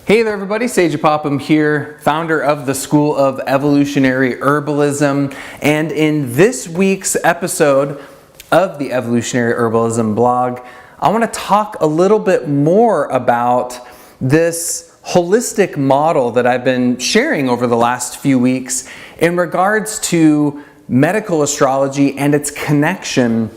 Hey there everybody, Sage Popham here, founder of the School of Evolutionary Herbalism, and in this week's episode of the Evolutionary Herbalism blog, I want to talk a little bit more about this holistic model that I've been sharing over the last few weeks in regards to medical astrology and its connection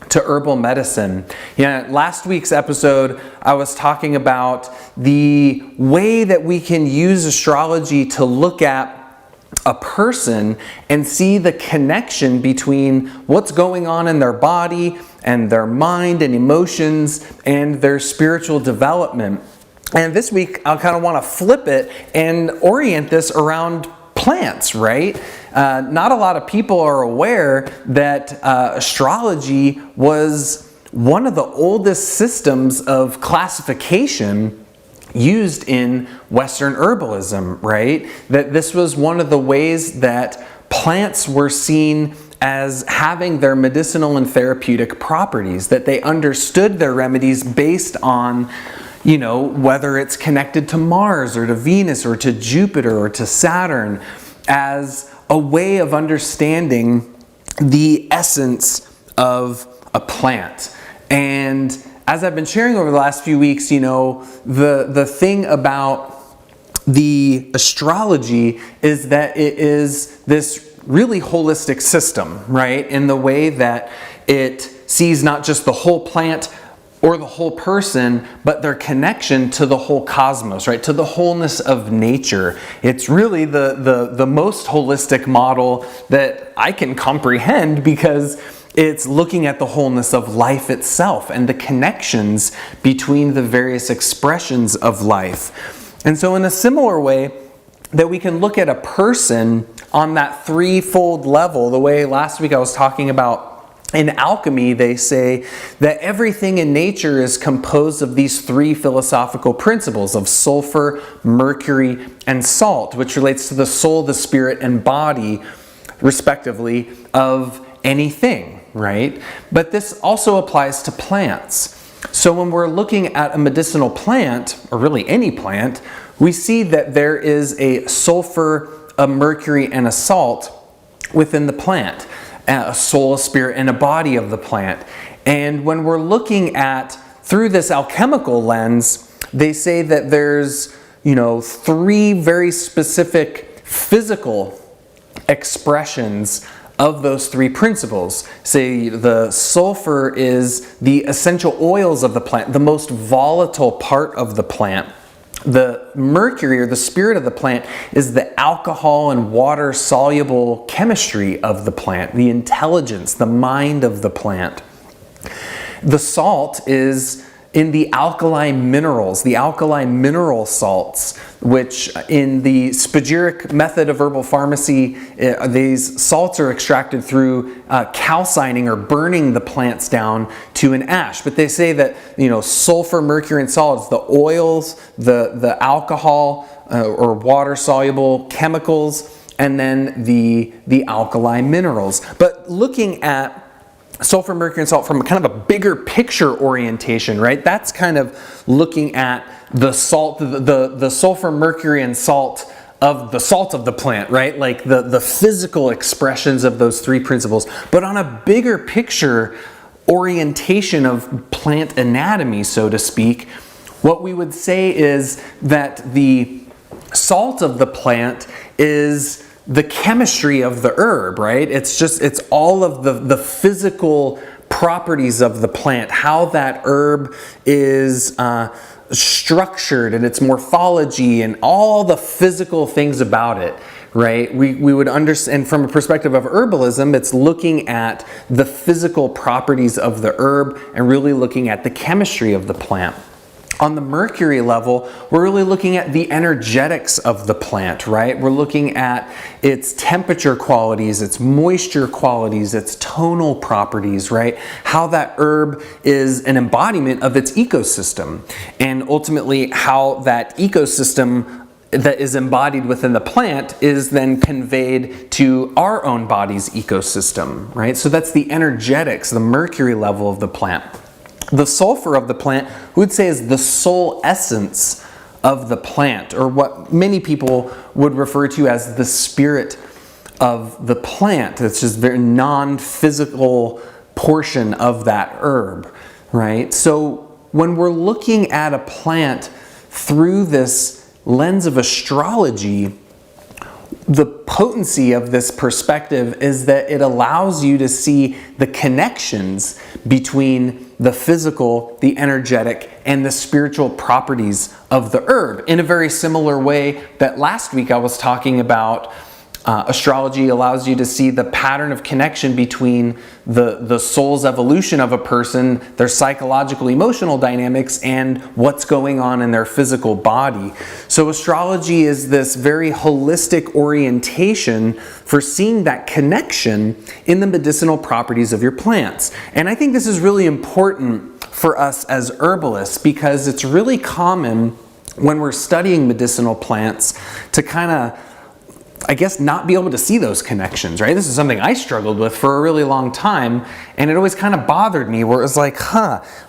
to herbal medicine. Last week's episode, I was talking about the way that we can use astrology to look at a person and see the connection between what's going on in their body and their mind and emotions and their spiritual development. And this week, I kind of want to flip it and orient this around plants, right? Not a lot of people are aware that astrology was one of the oldest systems of classification used in Western herbalism, right? That this was one of the ways that plants were seen as having their medicinal and therapeutic properties, that they understood their remedies based on whether it's connected to Mars or to Venus or to Jupiter or to Saturn, as a way of understanding the essence of a plant. And as I've been sharing over the last few weeks, the thing about the astrology is that it is this really holistic system, right? In the way that it sees not just the whole plant or the whole person, but their connection to the whole cosmos, right? To the wholeness of nature. It's really the most holistic model that I can comprehend, because it's looking at the wholeness of life itself and the connections between the various expressions of life. And so in a similar way that we can look at a person on that threefold level, the way last week I was talking about in alchemy, they say that everything in nature is composed of these three philosophical principles of sulfur, mercury, and salt, which relates to the soul, the spirit, and body, respectively, of anything, right? But this also applies to plants. So when we're looking at a medicinal plant, or really any plant, we see that there is a sulfur, a mercury, and a salt within the plant. A soul, a spirit, and a body of the plant. And when we're looking at through this alchemical lens, they say that there's, three very specific physical expressions of those three principles. Say the sulfur is the essential oils of the plant, the most volatile part of the plant. The mercury, or the spirit of the plant, is the alcohol and water soluble chemistry of the plant, the intelligence, the mind of the plant. The salt is in the alkali minerals, the alkali mineral salts, which in the spagyric method of herbal pharmacy, these salts are extracted through calcining or burning the plants down to an ash. But they say that, sulfur, mercury, and salt is the oils, the alcohol or water soluble chemicals, and then the alkali minerals. But looking at sulfur, mercury, and salt from kind of a bigger picture orientation, right? That's kind of looking at the salt, the sulfur, mercury, and salt of the salt of the plant, right? Like the physical expressions of those three principles. But on a bigger picture orientation of plant anatomy, so to speak, what we would say is that the salt of the plant is the chemistry of the herb, right? It's all of the physical properties of the plant, how that herb is structured and its morphology and all the physical things about it, right? We would understand from a perspective of herbalism, it's looking at the physical properties of the herb and really looking at the chemistry of the plant. On the mercury level, we're really looking at the energetics of the plant, right? We're looking at its temperature qualities, its moisture qualities, its tonal properties, right? How that herb is an embodiment of its ecosystem, and ultimately how that ecosystem that is embodied within the plant is then conveyed to our own body's ecosystem, right? So that's the energetics, the mercury level of the plant. The sulfur of the plant, we would say, is the soul essence of the plant, or what many people would refer to as the spirit of the plant. It's just very non-physical portion of that herb, right? So when we're looking at a plant through this lens of astrology, the potency of this perspective is that it allows you to see the connections between the physical, the energetic, and the spiritual properties of the herb in a very similar way that last week I was talking about. Astrology allows you to see the pattern of connection between the soul's evolution of a person, their psychological, emotional dynamics, and what's going on in their physical body. So astrology is this very holistic orientation for seeing that connection in the medicinal properties of your plants. And I think this is really important for us as herbalists, because it's really common when we're studying medicinal plants to kind of, I guess, not be able to see those connections, right? This is something I struggled with for a really long time, and it always kind of bothered me, where it was like,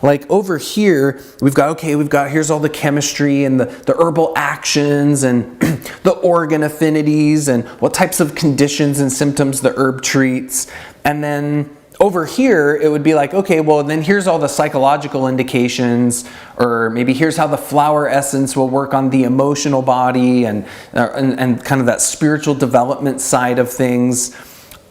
like over here, we've got, here's all the chemistry and the herbal actions and the organ affinities and what types of conditions and symptoms the herb treats. And then over here, it would be like, okay, well, then here's all the psychological indications, or maybe here's how the flower essence will work on the emotional body and kind of that spiritual development side of things.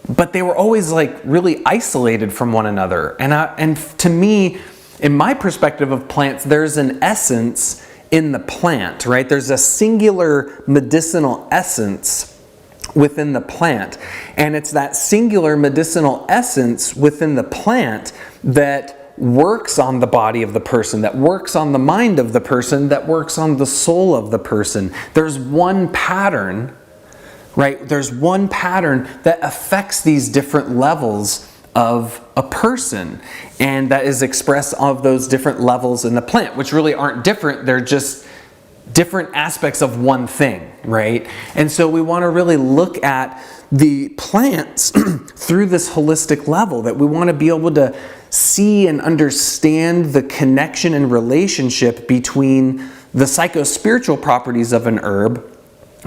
But they were always like really isolated from one another. And to me, in my perspective of plants, there's an essence in the plant, right? There's a singular medicinal essence within the plant. And it's that singular medicinal essence within the plant that works on the body of the person, that works on the mind of the person, that works on the soul of the person. There's one pattern, right? There's one pattern that affects these different levels of a person, and that is expressed of those different levels in the plant, which really aren't different. They're just different aspects of one thing, right? And so we want to really look at the plants through this holistic level, that we want to be able to see and understand the connection and relationship between the psycho-spiritual properties of an herb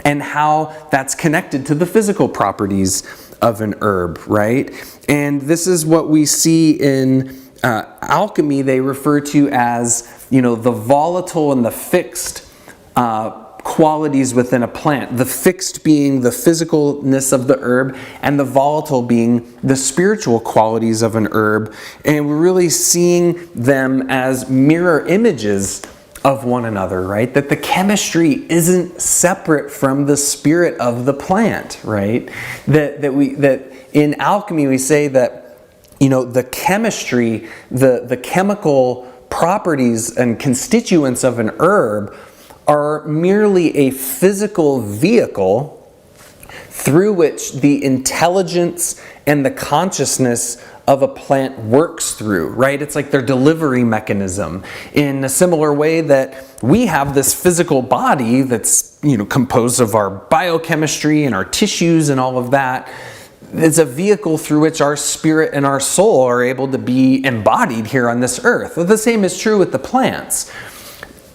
and how that's connected to the physical properties of an herb, right? And this is what we see in alchemy. They refer to as, the volatile and the fixed qualities within a plant. The fixed being the physicalness of the herb, and the volatile being the spiritual qualities of an herb. And we're really seeing them as mirror images of one another, right? That the chemistry isn't separate from the spirit of the plant, right? That in alchemy we say that, the chemistry, the chemical properties and constituents of an herb are merely a physical vehicle through which the intelligence and the consciousness of a plant works through, right? It's like their delivery mechanism. In a similar way that we have this physical body that's, composed of our biochemistry and our tissues and all of that. It's a vehicle through which our spirit and our soul are able to be embodied here on this earth. Well, the same is true with the plants.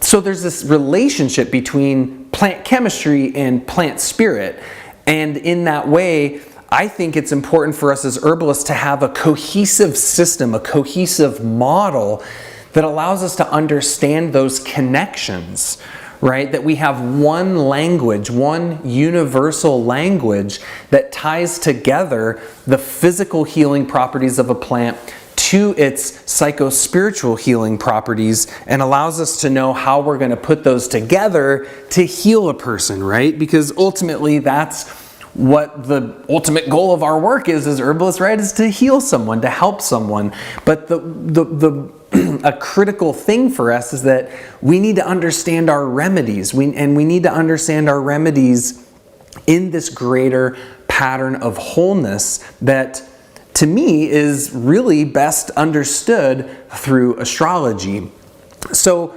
So there's this relationship between plant chemistry and plant spirit. And in that way, I think it's important for us as herbalists to have a cohesive system, a cohesive model that allows us to understand those connections, right? That we have one language, one universal language that ties together the physical healing properties of a plant to its psycho-spiritual healing properties, and allows us to know how we're going to put those together to heal a person, right? Because ultimately that's what the ultimate goal of our work is as herbalists, right? Is to heal someone, to help someone. But a critical thing for us is that we need to understand our remedies. We need to understand our remedies in this greater pattern of wholeness that, to me, is really best understood through astrology. So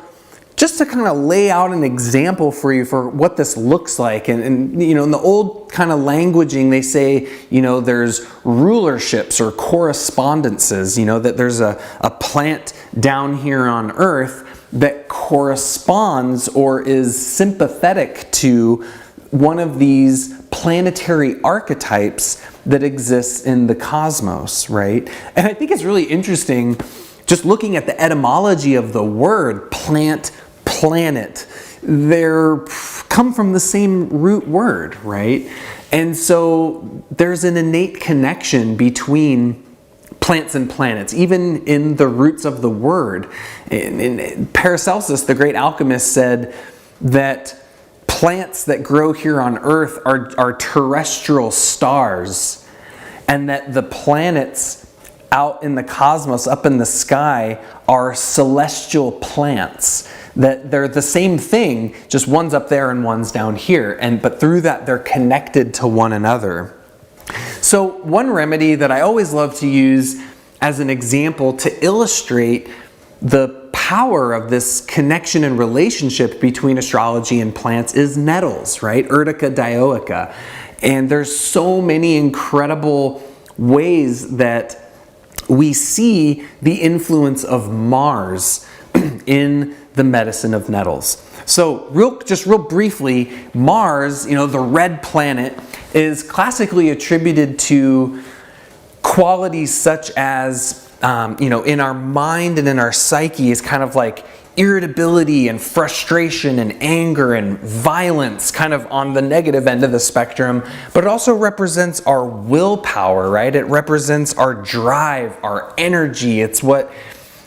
just to kind of lay out an example for you for what this looks like, and in the old kind of languaging, they say, there's rulerships or correspondences, that there's a plant down here on earth that corresponds or is sympathetic to one of these planetary archetypes that exists in the cosmos, right? And I think it's really interesting just looking at the etymology of the word plant, planet. They're come from the same root word, right? And so there's an innate connection between plants and planets, even in the roots of the word. In Paracelsus, the great alchemist, said that plants that grow here on Earth are terrestrial stars, and that the planets out in the cosmos, up in the sky, are celestial plants. That they're the same thing, just one's up there and one's down here, but through that they're connected to one another. So one remedy that I always love to use as an example to illustrate the power of this connection and relationship between astrology and plants is nettles, right? Urtica dioica. And there's so many incredible ways that we see the influence of Mars in the medicine of nettles. So real briefly, Mars, the red planet, is classically attributed to qualities such as, in our mind and in our psyche is kind of like irritability and frustration and anger and violence, kind of on the negative end of the spectrum, but it also represents our willpower, right? It represents our drive, our energy. It's what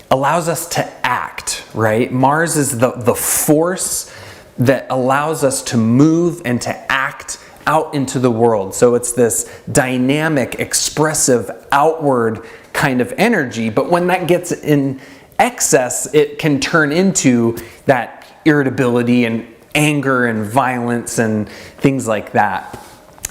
allows us to act, right? Mars is the force that allows us to move and to act out into the world. So it's this dynamic, expressive, outward kind of energy, but when that gets in excess, it can turn into that irritability and anger and violence and things like that.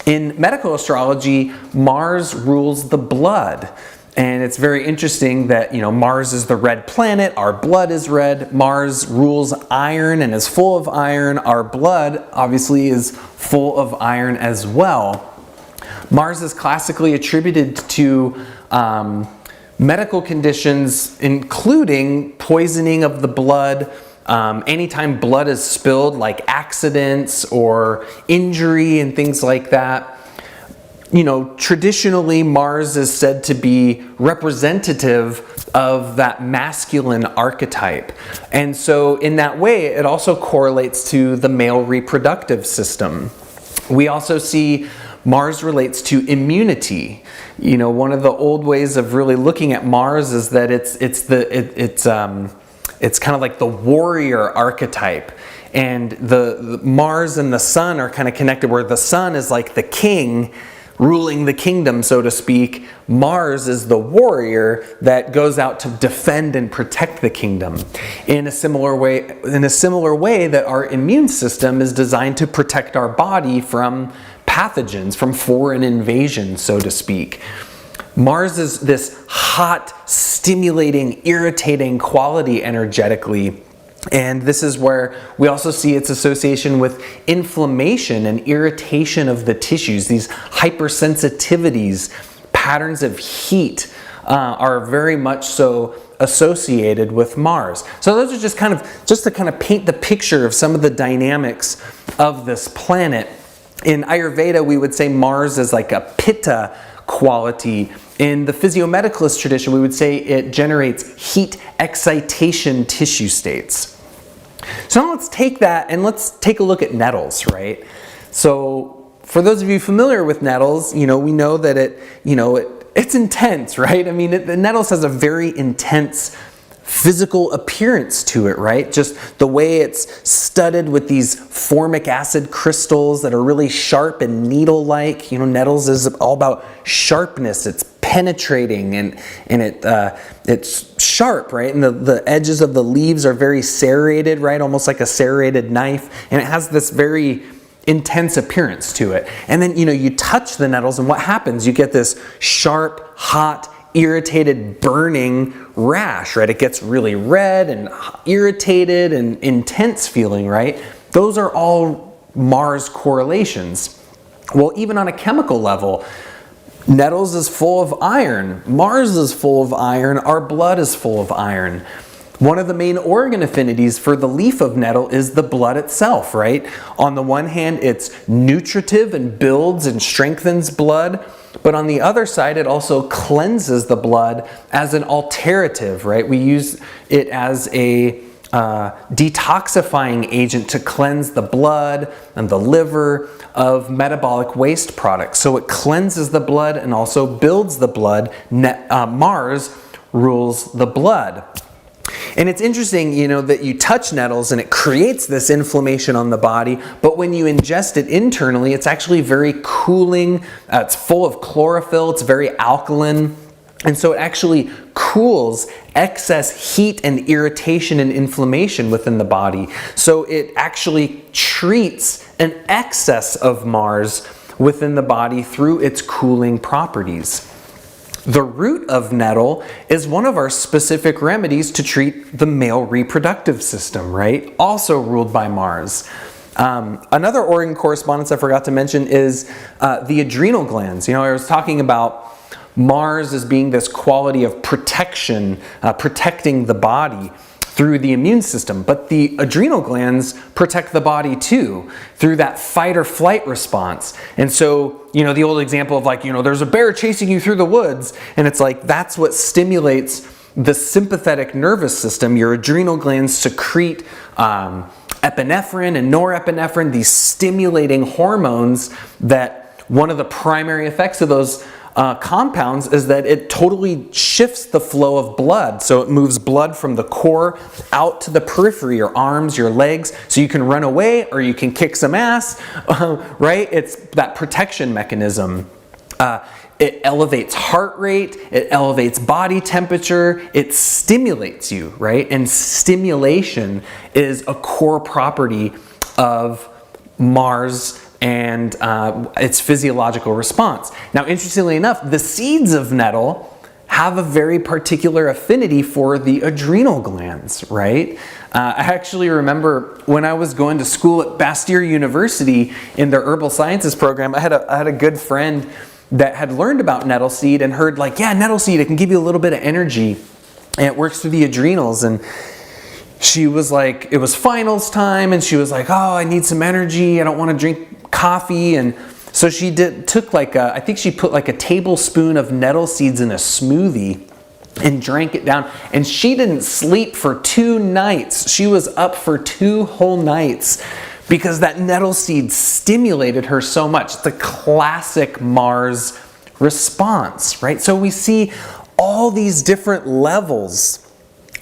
In medical astrology, Mars rules the blood. And it's very interesting that, Mars is the red planet, our blood is red. Mars rules iron and is full of iron. Our blood, obviously, is full of iron as well. Mars is classically attributed to medical conditions, including poisoning of the blood. Anytime blood is spilled, like accidents or injury and things like that. Traditionally Mars is said to be representative of that masculine archetype. And so in that way, it also correlates to the male reproductive system. We also see Mars relates to immunity. One of the old ways of really looking at Mars is that it's kind of like the warrior archetype. And the Mars and the sun are kind of connected, where the sun is like the king ruling the kingdom, so to speak. Mars is the warrior that goes out to defend and protect the kingdom. In a similar way that our immune system is designed to protect our body from pathogens, from foreign invasion, so to speak. Mars is this hot, stimulating, irritating quality energetically. And this is where we also see its association with inflammation and irritation of the tissues. These hypersensitivities, patterns of heat are very much so associated with Mars. So those are just to kind of paint the picture of some of the dynamics of this planet. In Ayurveda, we would say Mars is like a pitta quality. In the physiomedicalist tradition, we would say it generates heat excitation tissue states. So now let's take that and let's take a look at nettles, right? So for those of you familiar with nettles, we know that it's intense, right? I mean, the nettles has a very intense physical appearance to it, right? Just the way it's studded with these formic acid crystals that are really sharp and needle-like. Nettles is all about sharpness. It's penetrating and it's sharp, right? And the edges of the leaves are very serrated, right? Almost like a serrated knife. And it has this very intense appearance to it. And then, you touch the nettles and what happens? You get this sharp, hot, irritated, burning rash, right? It gets really red and irritated and intense feeling, right? Those are all Mars correlations. Well, even on a chemical level, nettles is full of iron. Mars is full of iron. Our blood is full of iron. One of the main organ affinities for the leaf of nettle is the blood itself, right? On the one hand, it's nutritive and builds and strengthens blood, but on the other side, it also cleanses the blood as an alterative, right? We use it as a detoxifying agent to cleanse the blood and the liver of metabolic waste products. So it cleanses the blood and also builds the blood. Mars rules the blood. And it's interesting, that you touch nettles and it creates this inflammation on the body, but when you ingest it internally, it's actually very cooling. It's full of chlorophyll. It's very alkaline. And so it actually cools excess heat and irritation and inflammation within the body. So it actually treats an excess of Mars within the body through its cooling properties. The root of nettle is one of our specific remedies to treat the male reproductive system, right? Also ruled by Mars. Another organ correspondence I forgot to mention is the adrenal glands. I was talking about Mars as being this quality of protection, protecting the body through the immune system. But the adrenal glands protect the body too, through that fight or flight response. And so, the old example of there's a bear chasing you through the woods, and it's like that's what stimulates the sympathetic nervous system. Your adrenal glands secrete epinephrine and norepinephrine, these stimulating hormones that one of the primary effects of those compounds is that it totally shifts the flow of blood. So it moves blood from the core out to the periphery, your arms, your legs, so you can run away or you can kick some ass, right? It's that protection mechanism. It elevates heart rate, it elevates body temperature, it stimulates you, right? And stimulation is a core property of Mars and its physiological response. Now, interestingly enough, the seeds of nettle have a very particular affinity for the adrenal glands, right? I actually remember when I was going to school at Bastyr University in their herbal sciences program, I had a good friend that had learned about nettle seed and heard nettle seed, it can give you a little bit of energy and it works through the adrenals. And she was like, it was finals time, and she was like, oh, I need some energy. I don't want to drink coffee. And so she took I think she put a tablespoon of nettle seeds in a smoothie and drank it down. And she didn't sleep for 2 nights. She was up for 2 whole nights because that nettle seed stimulated her so much. It's a classic Mars response, right? So we see all these different levels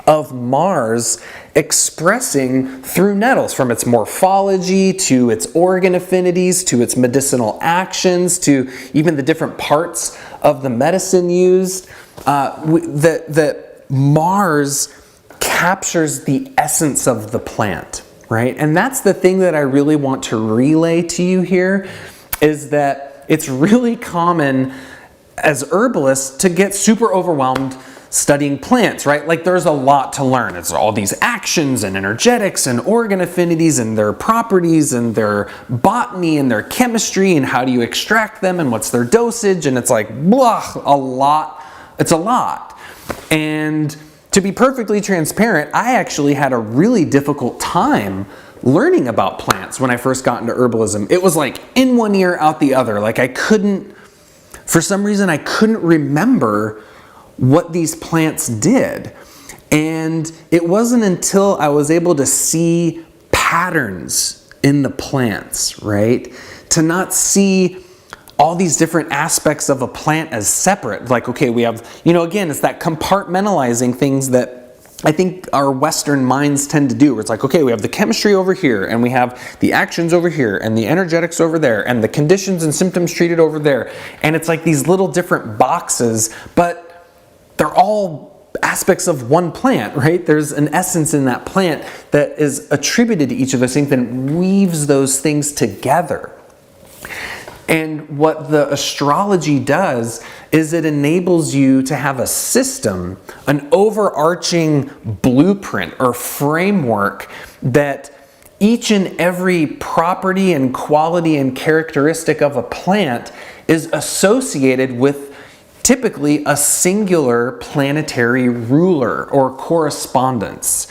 of Mars expressing through nettles, from its morphology to its organ affinities to its medicinal actions to even the different parts of the medicine used. That Mars captures the essence of the plant, right? And that's the thing that I really want to relay to you here, is that it's really common as herbalists to get super overwhelmed studying plants, right? There's a lot to learn. It's all these actions and energetics and organ affinities and their properties and their botany and their chemistry and how do you extract them and what's their dosage, and it's a lot. It's a lot. And to be perfectly transparent, I actually had a really difficult time learning about plants when I first got into herbalism. It was in one ear, out the other. For some reason, I couldn't remember what these plants did. And it wasn't until I was able to see patterns in the plants, right? To not see all these different aspects of a plant as separate. Okay, we have, again, it's that compartmentalizing things that I think our Western minds tend to do, where it's okay, we have the chemistry over here, and we have the actions over here, and the energetics over there, and the conditions and symptoms treated over there. And it's these little different boxes, but they're all aspects of one plant, right? There's an essence in that plant that is attributed to each of those things and weaves those things together. And what the astrology does is it enables you to have a system, an overarching blueprint or framework that each and every property and quality and characteristic of a plant is associated with typically a singular planetary ruler or correspondence.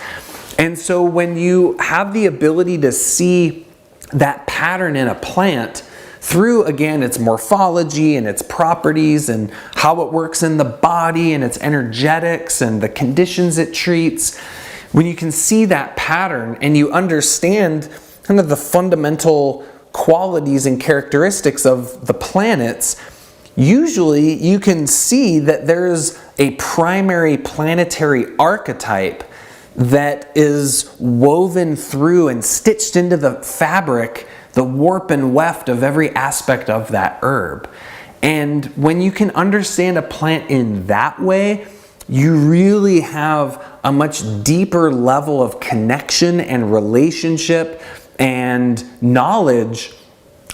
And so when you have the ability to see that pattern in a plant through, again, its morphology and its properties and how it works in the body and its energetics and the conditions it treats, when you can see that pattern and you understand kind of the fundamental qualities and characteristics of the planets, usually you can see that there's a primary planetary archetype that is woven through and stitched into the fabric, the warp and weft of every aspect of that herb. And when you can understand a plant in that way, you really have a much deeper level of connection and relationship and knowledge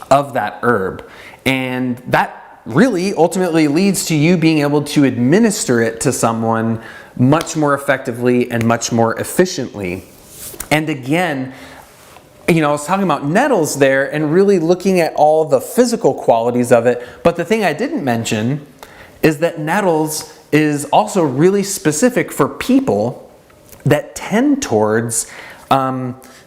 of that herb. And that really ultimately leads to you being able to administer it to someone much more effectively and much more efficiently. And again, I was talking about nettles there and really looking at all the physical qualities of it. But the thing I didn't mention is that nettles is also really specific for people that tend towards,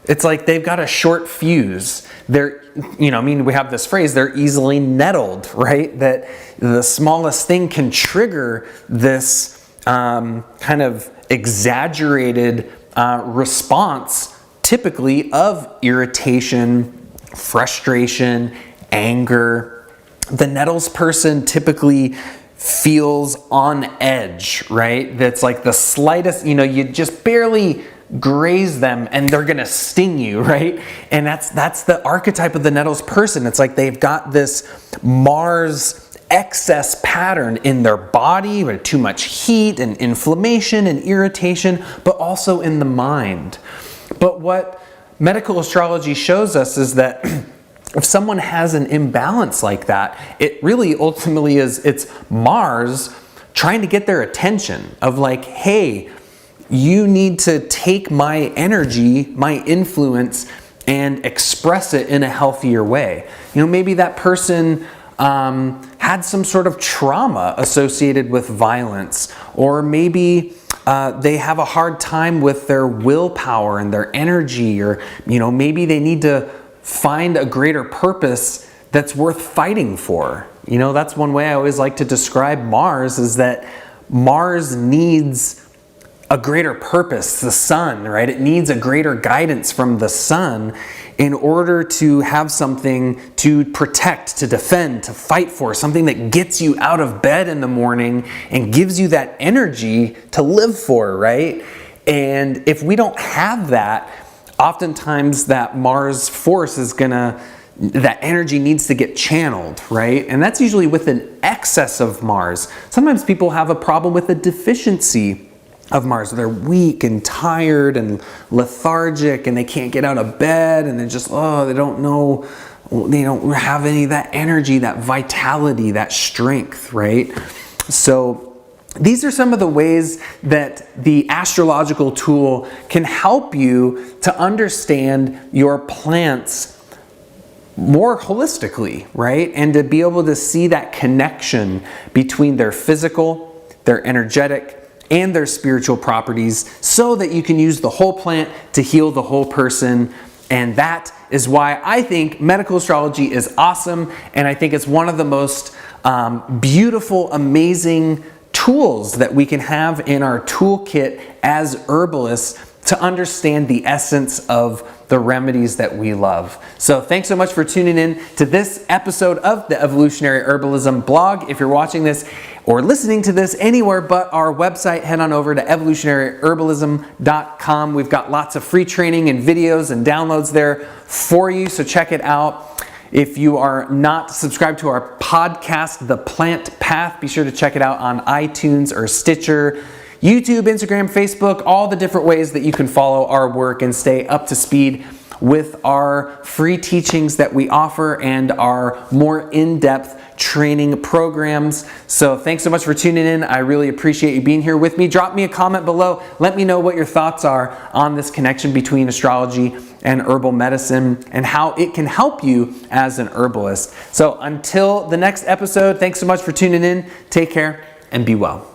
it's like they've got a short fuse. They're, we have this phrase, they're easily nettled, right? That the smallest thing can trigger this kind of exaggerated response, typically of irritation, frustration, anger. The nettles person typically feels on edge, right? That's like the slightest, you just barely graze them and they're gonna sting you, right? And that's the archetype of the nettles person. It's like they've got this Mars excess pattern in their body with too much heat and inflammation and irritation, but also in the mind. But what medical astrology shows us is that if someone has an imbalance like that, it really ultimately it's Mars trying to get their attention of like, hey, you need to take my energy, my influence, and express it in a healthier way. Maybe that person had some sort of trauma associated with violence, or maybe they have a hard time with their willpower and their energy, or maybe they need to find a greater purpose that's worth fighting for. That's one way I always like to describe Mars, is that Mars needs a greater purpose, the sun, right? It needs a greater guidance from the sun in order to have something to protect, to defend, to fight for, something that gets you out of bed in the morning and gives you that energy to live for, right? And if we don't have that, oftentimes that Mars force is that energy needs to get channeled, right? And that's usually with an excess of Mars. Sometimes people have a problem with a deficiency of Mars. They're weak and tired and lethargic and they can't get out of bed and they're just, they don't have any of that energy, that vitality, that strength, right? So these are some of the ways that the astrological tool can help you to understand your plants more holistically, right? And to be able to see that connection between their physical, their energetic, and their spiritual properties, so that you can use the whole plant to heal the whole person. And that is why I think medical astrology is awesome, and I think it's one of the most beautiful, amazing tools that we can have in our toolkit as herbalists to understand the essence of the remedies that we love. So thanks so much for tuning in to this episode of the Evolutionary Herbalism blog. If you're watching this or listening to this anywhere but our website, head on over to evolutionaryherbalism.com. We've got lots of free training and videos and downloads there for you, so check it out. If you are not subscribed to our podcast, The Plant Path, be sure to check it out on iTunes or Stitcher, YouTube, Instagram, Facebook, all the different ways that you can follow our work and stay up to speed with our free teachings that we offer and our more in-depth training programs. So thanks so much for tuning in. I really appreciate you being here with me. Drop me a comment below. Let me know what your thoughts are on this connection between astrology and herbal medicine and how it can help you as an herbalist. So until the next episode, thanks so much for tuning in. Take care and be well.